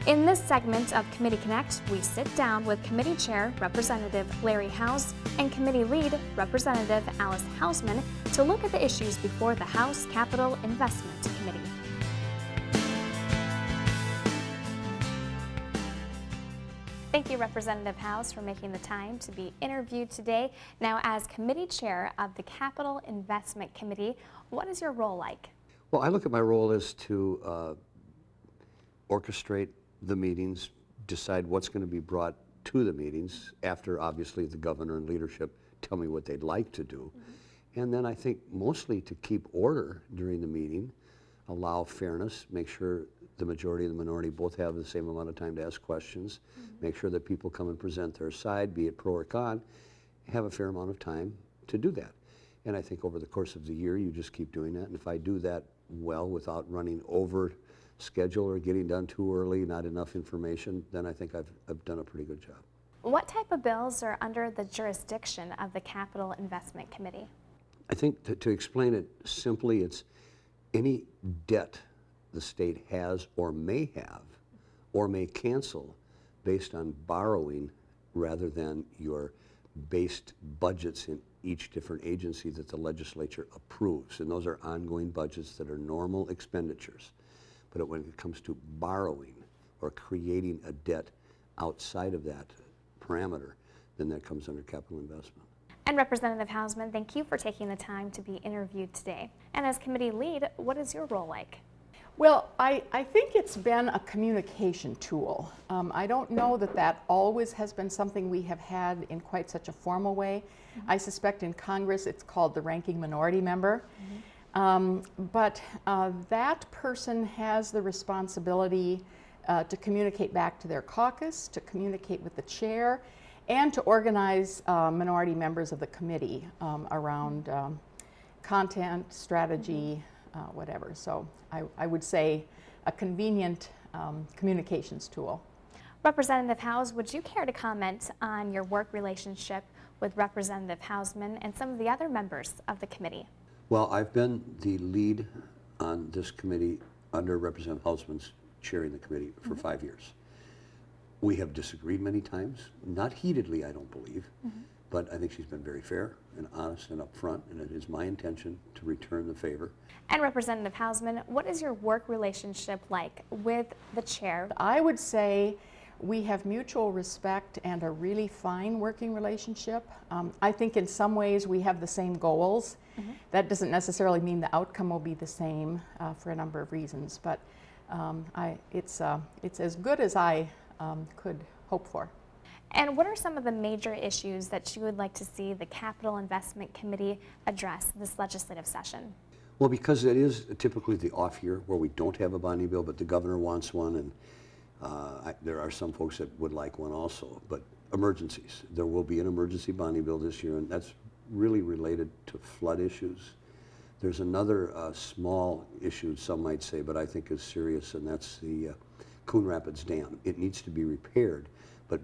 In this segment of Committee Connect, we sit down with Committee Chair Representative Larry Howes and Committee Lead Representative Alice Hausman to look at the issues before the House Capital Investment Committee. Thank you, Representative Howes, for making the time to be interviewed today. Now, as Committee Chair of the Capital Investment Committee, what is your role like? Well, I look at my role as to orchestrate the meetings, decide what's going to be brought to the meetings after, obviously, the governor and leadership tell me what they'd like to do. And then I think mostly to keep order during the meeting, allow fairness, make sure the majority and the minority both have the same amount of time to ask questions, make sure that people come and present their side, be it pro or con, have a fair amount of time to do that. And I think over the course of the year, you just keep doing that. And if I do that well without running over schedule or getting done too early, not enough information, then I think I've done a pretty good job. What type of bills are under the jurisdiction of the Capital Investment Committee? I think to explain it simply, it's any debt the state has or may have or may cancel based on borrowing rather than your based budgets in each different agency that the legislature approves. And those are ongoing budgets that are normal expenditures. But when it comes to borrowing or creating a debt outside of that parameter, then that comes under capital investment. And Representative Hausman, thank you for taking the time to be interviewed today. And as committee lead, what is your role like? Well, I think it's been a communication tool. I don't know that always has been something we have had in quite such a formal way. I suspect in Congress it's called the ranking minority member. But that person has the responsibility to communicate back to their caucus, to communicate with the chair, and to organize minority members of the committee around content, strategy, whatever. So I would say a convenient communications tool. Representative Howes, would you care to comment on your work relationship with Representative Hausman and some of the other members of the committee? Well, I've been the lead on this committee under Representative Hausman's chairing the committee for 5 years. We have disagreed many times, not heatedly, I don't believe, but I think she's been very fair and honest and upfront, and it is my intention to return the favor. And Representative Hausman, what is your work relationship like with the chair? I would say we have mutual respect and a really fine working relationship. I think in some ways we have the same goals. That doesn't necessarily mean the outcome will be the same for a number of reasons, but it's as good as I could hope for. And what are some of the major issues that you would like to see the Capital Investment Committee address this legislative session? Well, because it is typically the off year where we don't have a bonding bill, but the governor wants one, and there are some folks that would like one also. But emergencies. There will be an emergency bonding bill this year, and that's really related to flood issues. There's another small issue, some might say, but I think is serious, and that's the Coon Rapids Dam. It needs to be repaired, but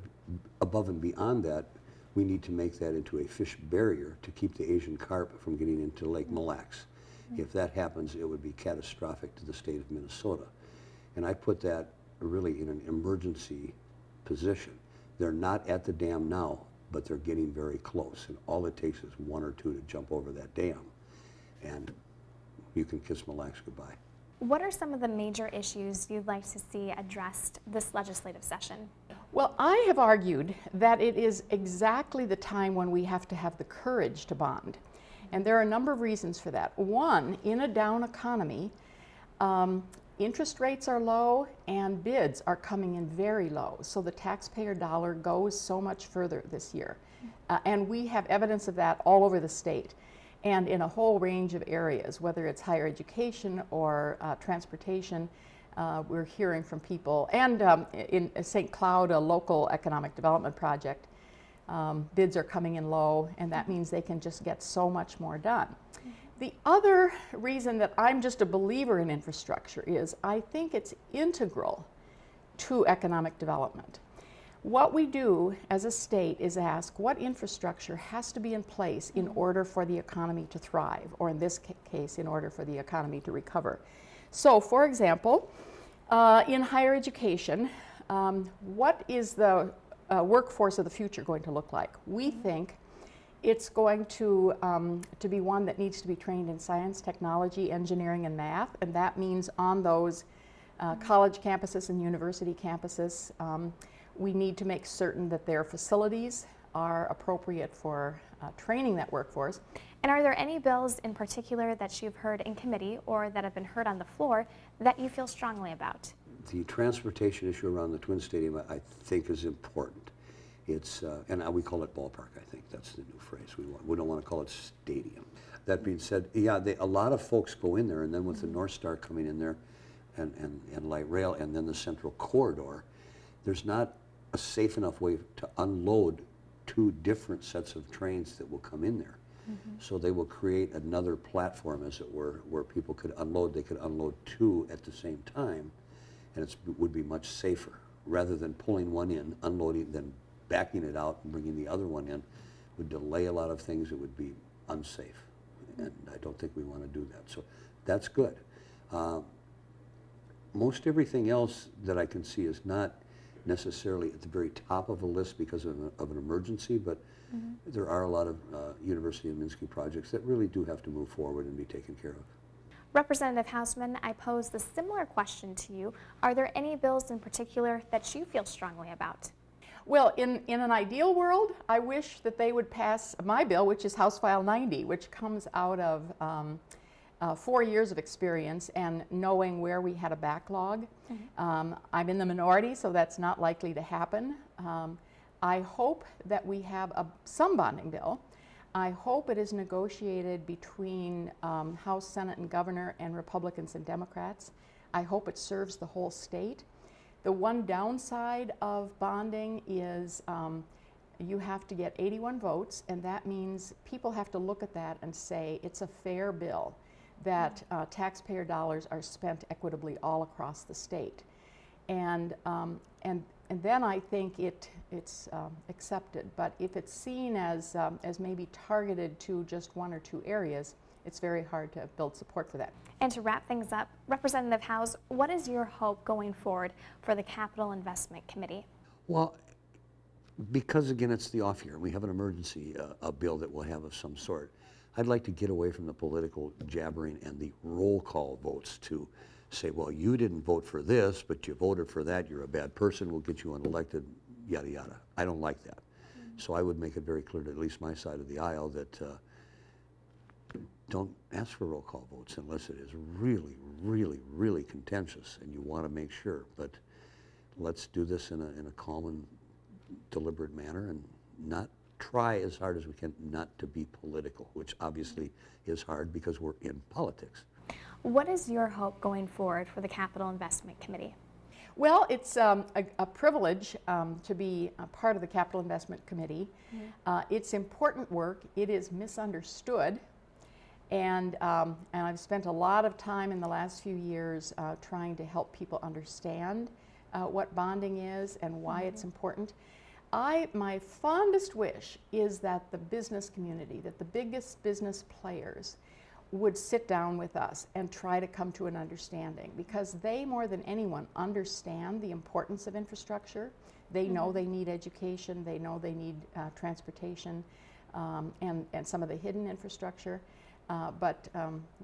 above and beyond that, we need to make that into a fish barrier to keep the Asian carp from getting into Lake Mille Lacs. If that happens, it would be catastrophic to the state of Minnesota. And I put that really in an emergency position. They're not at the dam now, but they're getting very close. And all it takes is one or two to jump over that dam. And you can kiss Mille Lacs goodbye. What are some of the major issues you'd like to see addressed this legislative session? Well, I have argued that it is exactly the time when we have to have the courage to bond. And there are a number of reasons for that. One, in a down economy, interest rates are low and bids are coming in very low. So the taxpayer dollar goes so much further this year. And we have evidence of that all over the state and in a whole range of areas, whether it's higher education or transportation. We're hearing from people. And in St. Cloud, a local economic development project, bids are coming in low, and that means they can just get so much more done. The other reason that I'm just a believer in infrastructure is I think it's integral to economic development. What we do as a state is ask what infrastructure has to be in place in order for the economy to thrive, or in this case, in order for the economy to recover. So, for example, in higher education, what is the workforce of the future going to look like? We think it's going to be one that needs to be trained in science, technology, engineering, and math, and that means on those college campuses and university campuses. We need to make certain that their facilities are appropriate for training that workforce. And are there any bills in particular that you've heard in committee or that have been heard on the floor that you feel strongly about? The transportation issue around the Twin Stadium, I think, is important. It's, and we call it ballpark, I think. That's the new phrase we want. We don't want to call it stadium. That being said, yeah, a lot of folks go in there, and then with the North Star coming in there and light rail, and then the central corridor, there's not a safe enough way to unload two different sets of trains that will come in there. So they will create another platform, as it were, where people could unload. They could unload two at the same time, and it would be much safer. Rather than pulling one in, unloading, then backing it out and bringing the other one in, would delay a lot of things. It would be unsafe, and I don't think we want to do that. So that's good. Most everything else that I can see is not necessarily at the very top of a list because of an emergency, but there are a lot of University of Minsky projects that really do have to move forward and be taken care of. Representative Hausman, I pose the similar question to you. Are there any bills in particular that you feel strongly about? Well, in an ideal world, I wish that they would pass my bill, which is House File 90, which comes out of 4 years of experience and knowing where we had a backlog. I'm in the minority, so that's not likely to happen. I hope that we have some bonding bill. I hope it is negotiated between House, Senate, and Governor and Republicans and Democrats. I hope it serves the whole state. The one downside of bonding is you have to get 81 votes, and that means people have to look at that and say it's a fair bill, that taxpayer dollars are spent equitably all across the state. And then I think it's accepted. But if it's seen as maybe targeted to just one or two areas, it's very hard to build support for that. And to wrap things up, Representative Howes, what is your hope going forward for the Capital Investment Committee? Well, because again, it's the off year. We have an emergency, a bill that we'll have of some sort. I'd like to get away from the political jabbering and the roll call votes to say, well, you didn't vote for this, but you voted for that. You're a bad person. We'll get you unelected, yada, yada. I don't like that. So I would make it very clear to at least my side of the aisle that don't ask for roll call votes unless it is really, really, really contentious and you want to make sure. But let's do this in a calm and deliberate manner and not try as hard as we can not to be political, which obviously is hard because we're in politics. What is your hope going forward for the Capital Investment Committee? Well, it's a privilege to be a part of the Capital Investment Committee. It's important work. It is misunderstood. And I've spent a lot of time in the last few years trying to help people understand what bonding is and why it's important. My fondest wish is that the business community, that the biggest business players would sit down with us and try to come to an understanding, because they more than anyone understand the importance of infrastructure. They know they need education, they know they need transportation and some of the hidden infrastructure. But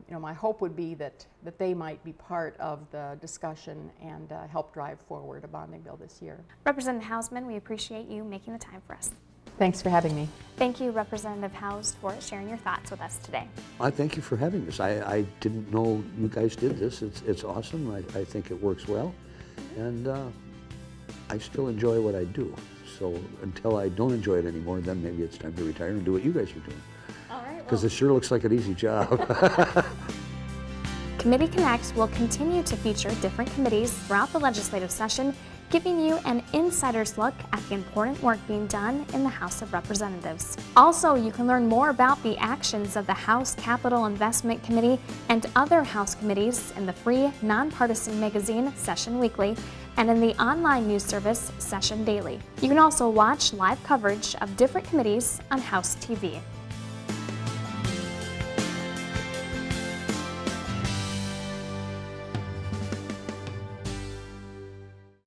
my hope would be that they might be part of the discussion and help drive forward a bonding bill this year. Representative Hausman, we appreciate you making the time for us. Thanks for having me. Thank you, Representative Howes, for sharing your thoughts with us today. I thank you for having this. I didn't know you guys did this. It's awesome. I think it works well. And I still enjoy what I do. So until I don't enjoy it anymore, then maybe it's time to retire and do what you guys are doing. All right. Because it sure looks like an easy job. Committee Connect will continue to feature different committees throughout the legislative session, giving you an insider's look at the important work being done in the House of Representatives. Also, you can learn more about the actions of the House Capital Investment Committee and other House committees in the free, nonpartisan magazine Session Weekly and in the online news service Session Daily. You can also watch live coverage of different committees on House TV.